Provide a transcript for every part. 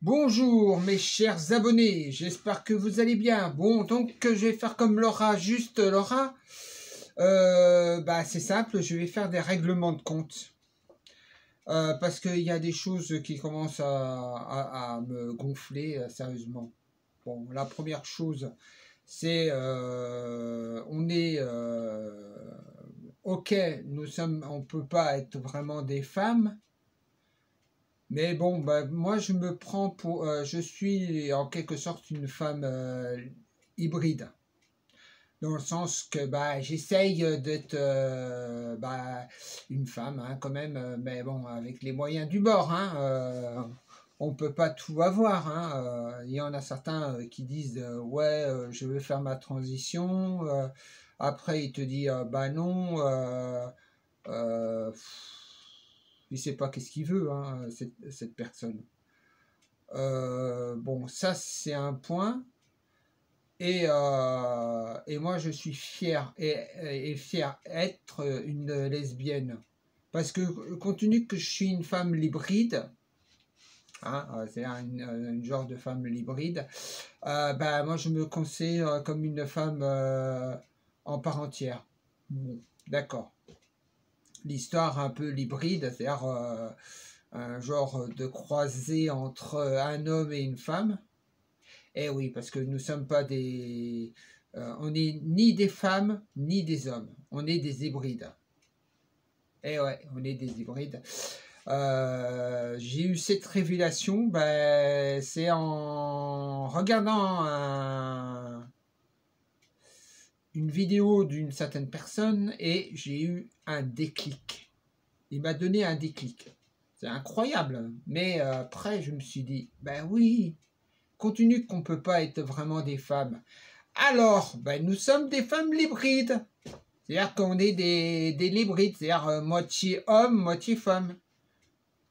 Bonjour mes chers abonnés, j'espère que vous allez bien. Bon, donc je vais faire comme Laura, juste Laura. C'est simple, je vais faire des règlements de compte. Parce qu'il y a des choses qui commencent à me gonfler sérieusement. Bon, la première chose, c'est on est ok, on peut pas être vraiment des femmes. Mais bon, moi je me prends pour, je suis en quelque sorte une femme hybride, dans le sens que j'essaye d'être une femme hein, quand même, mais bon, avec les moyens du bord, hein, on peut pas tout avoir. Hein, il y en a certains qui disent ouais, je veux faire ma transition. Après, il te dit bah non. Euh, il sait pas qu'est-ce qu'il veut, hein, cette personne. Bon, ça c'est un point. Et moi je suis fier et fier d'être une lesbienne. Parce que compte tenu que je suis une femme hybride, hein, c'est une genre de femme hybride, moi je me considère comme une femme en part entière. Bon, d'accord. L'histoire un peu hybride, c'est-à-dire un genre de croisée entre un homme et une femme. Eh oui, parce que nous ne sommes pas des... on n'est ni des femmes, ni des hommes. On est des hybrides. Eh ouais, on est des hybrides. J'ai eu cette révélation, c'est en regardant une vidéo d'une certaine personne et j'ai eu un déclic. Il m'a donné un déclic. C'est incroyable. Mais après, je me suis dit, ben oui, compte tenu qu'on ne peut pas être vraiment des femmes, alors nous sommes des femmes hybrides. C'est-à-dire qu'on est des hybrides, c'est-à-dire moitié homme, moitié femme.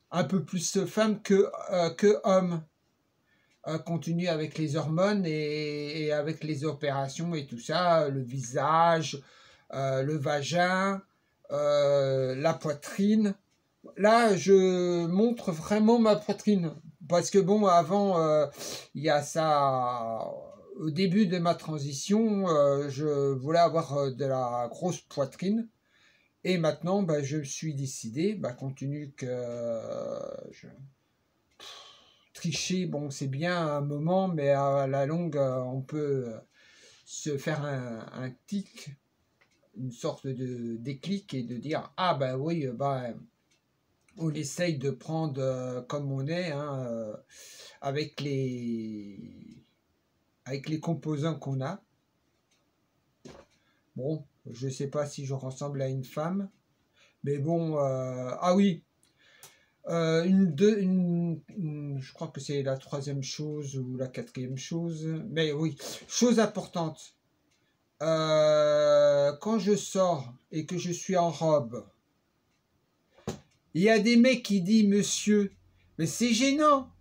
Un peu plus femme que homme. Compte avec les hormones et avec les opérations et tout ça, le visage, le vagin, la poitrine. Là, je montre vraiment ma poitrine. Parce que bon, avant, il y a ça... Au début de ma transition, je voulais avoir de la grosse poitrine. Et maintenant, je me suis décidé, compte tenu que tricher, bon, c'est bien à un moment, mais à la longue, on peut se faire un tic, une sorte de déclic et de dire, ah oui, on essaye de prendre comme on est, hein, avec les composants qu'on a. Bon, je ne sais pas si je ressemble à une femme, mais bon, ah oui, je crois que c'est la troisième chose ou la quatrième chose, mais oui, chose importante. Quand je sors et que je suis en robe, il y a des mecs qui disent monsieur, mais c'est gênant.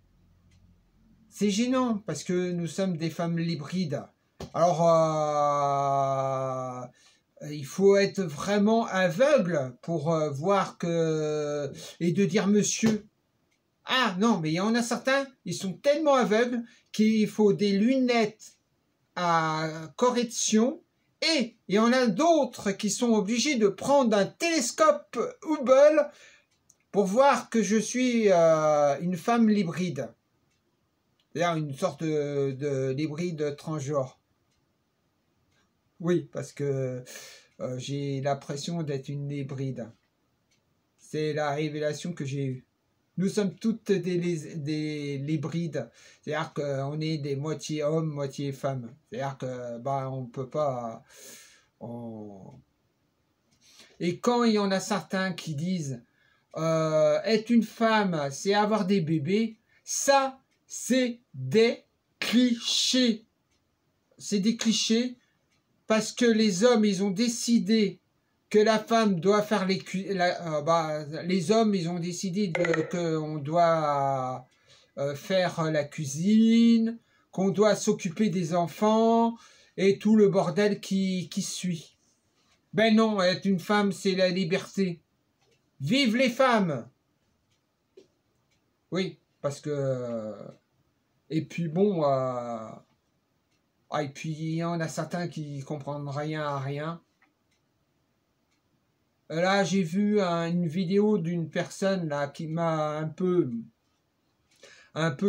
C'est gênant parce que nous sommes des femmes hybrides. Alors, il faut être vraiment aveugle pour voir que... et de dire monsieur. Ah non, mais il y en a certains, ils sont tellement aveugles qu'il faut des lunettes à correction. Et il y en a d'autres qui sont obligés de prendre un télescope Hubble pour voir que je suis une femme hybride. C'est-à-dire une sorte de l'hybride transgenre. Oui, parce que j'ai l'impression d'être une hybride. C'est la révélation que j'ai eue. Nous sommes toutes des hybrides. C'est-à-dire qu'on est des moitié hommes, moitié femmes. C'est-à-dire que on peut pas... Et quand il y en a certains qui disent être une femme, c'est avoir des bébés, ça, c'est des clichés. C'est des clichés parce que les hommes, ils ont décidé que la femme doit faire les hommes, ils ont décidé qu'on doit faire la cuisine, qu'on doit s'occuper des enfants et tout le bordel qui suit. Ben non, être une femme, c'est la liberté. Vive les femmes! Oui, parce que Et puis bon, et puis il y en a certains qui comprennent rien à rien. Là, j'ai vu une vidéo d'une personne là qui m'a un peu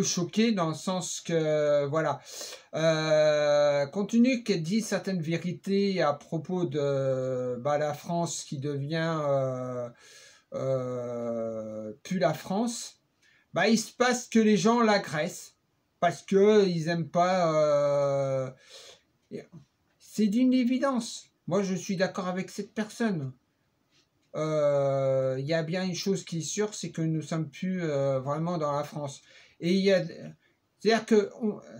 choqué dans le sens que, voilà, compte tenu qu'elle dit certaines vérités à propos de la France qui devient plus la France, il se passe que les gens l'agressent parce que ils aiment pas. C'est d'une évidence. Moi, je suis d'accord avec cette personne. Il y a bien une chose qui est sûre, c'est que nous ne sommes plus vraiment dans la France. Et c'est-à-dire que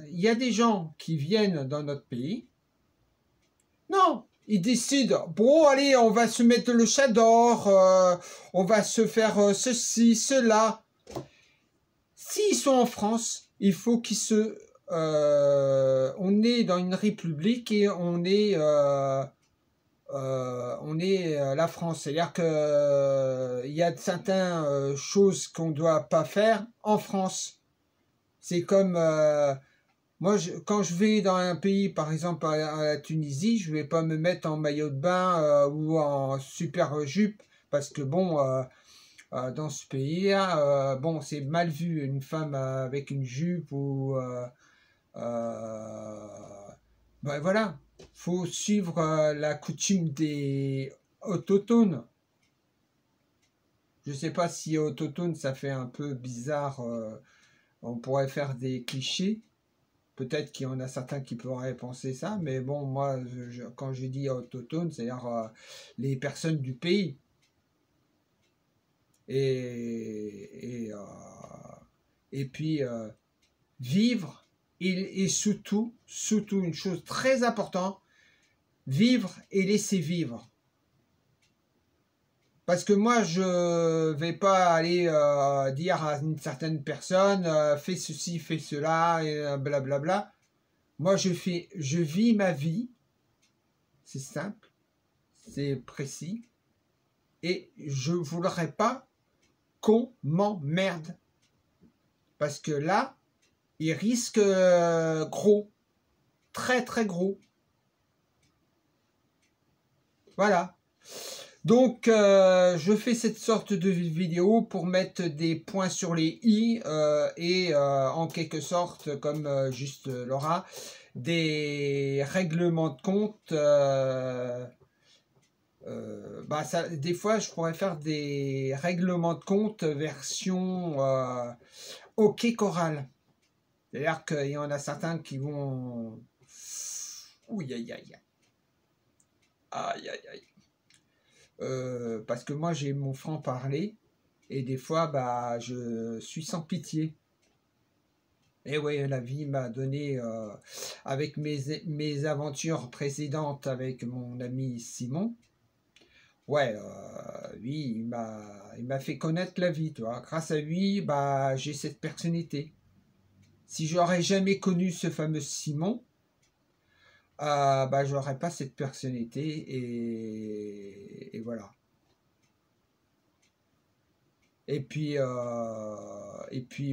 il y a des gens qui viennent dans notre pays. Non, ils décident. Bon, allez, on va se mettre le chador, on va se faire ceci, cela. S'ils sont en France, il faut qu'ils se. On est dans une république et on est la France. C'est-à-dire que il y a certaines choses qu'on ne doit pas faire en France. C'est comme moi, quand je vais dans un pays, par exemple à la Tunisie, je vais pas me mettre en maillot de bain ou en super jupe parce que bon, dans ce pays-là, bon, c'est mal vu une femme avec une jupe ou voilà, faut suivre la coutume des autochtones. Je sais pas si autochtone ça fait un peu bizarre. On pourrait faire des clichés. Peut-être qu'il y en a certains qui pourraient penser ça, mais bon, moi, quand je dis autochtone, c'est-à-dire les personnes du pays. Et puis vivre et surtout une chose très importante, vivre et laisser vivre. Parce que moi, je vais pas aller dire à une certaine personne fais ceci, fais cela, et blablabla. Moi, je vis ma vie. C'est simple, c'est précis. Et je ne voudrais pas qu'on m'emmerde. Parce que là, il risque gros. Très, très gros. Voilà. Donc, je fais cette sorte de vidéo pour mettre des points sur les i et en quelque sorte, comme juste Laura, des règlements de compte. Des fois, je pourrais faire des règlements de compte version OK Choral. C'est-à-dire qu'il y en a certains qui vont... Ouh, aïe, aïe, aïe, aïe, aïe. Parce que moi j'ai mon franc-parler et des fois je suis sans pitié. Et oui, la vie m'a donné, avec mes aventures précédentes avec mon ami Simon, ouais, lui, il m'a fait connaître la vie, toi. Grâce à lui, j'ai cette personnalité. Si j'aurais jamais connu ce fameux Simon, j'aurais pas cette personnalité et voilà. Et puis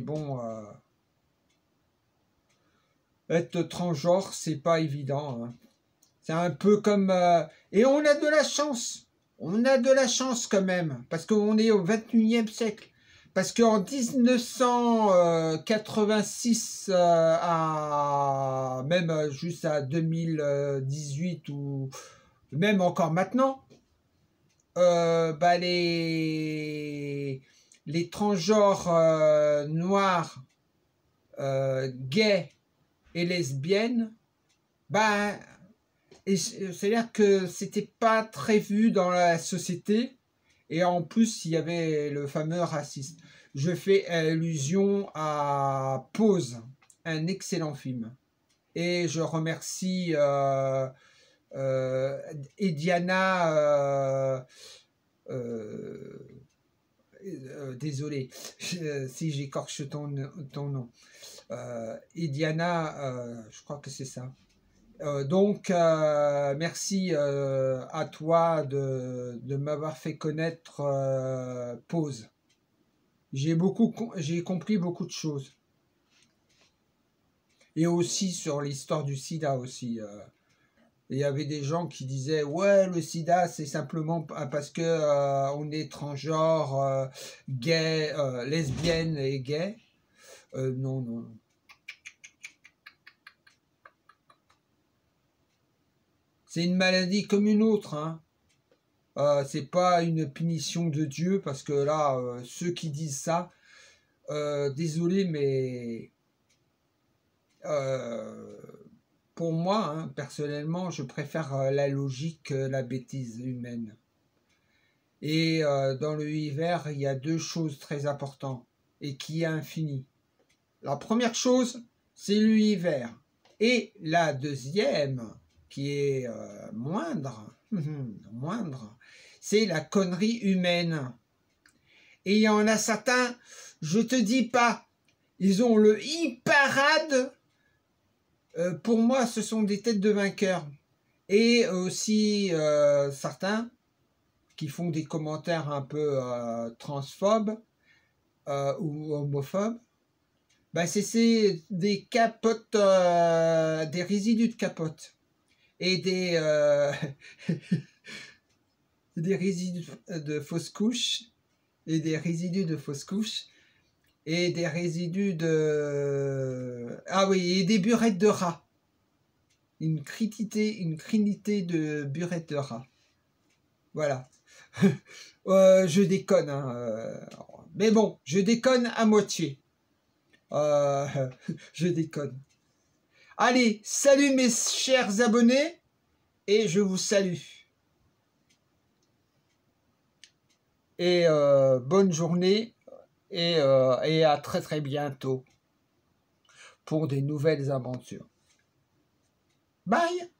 bon, être transgenre, c'est pas évident. Hein. C'est un peu comme... et on a de la chance. On a de la chance quand même. Parce qu'on est au 21e siècle. Parce qu'en 1986 même juste à 2018 ou même encore maintenant, les transgenres noirs, gays et lesbiennes, c'est-à-dire que c'était pas très vu dans la société et en plus il y avait le fameux racisme. Je fais allusion à Pose, un excellent film. Et je remercie Ediana, désolé si j'écorche ton nom. Ediana, je crois que c'est ça. Donc, merci à toi de m'avoir fait connaître Pose. J'ai compris beaucoup de choses. Et aussi sur l'histoire du sida aussi. Il y avait des gens qui disaient ouais, le sida c'est simplement parce que on est transgenre, gay, lesbienne et gay. Non, non. C'est une maladie comme une autre, hein. C'est pas une punition de Dieu, parce que là, ceux qui disent ça, désolé, mais pour moi, hein, personnellement, je préfère la logique que la bêtise humaine. Et dans le univers, il y a deux choses très importantes et qui est infini. La première chose, c'est l'univers. Et la deuxième, qui est moindre, c'est la connerie humaine. Et il y en a certains, je te dis pas, ils ont le hyperade. Pour moi, ce sont des têtes de vainqueurs. Et aussi certains qui font des commentaires un peu transphobes ou homophobes. Ben, c'est des capotes, des résidus de capote et des résidus de fausses couches et des résidus de fausses couches et des résidus de et des burettes de rats. Une crinité de burettes de rats. Voilà. Je déconne, hein, mais bon, je déconne à moitié. Je déconne. Allez, salut mes chers abonnés, et je vous salue. Et bonne journée, et à très très bientôt pour des nouvelles aventures. Bye!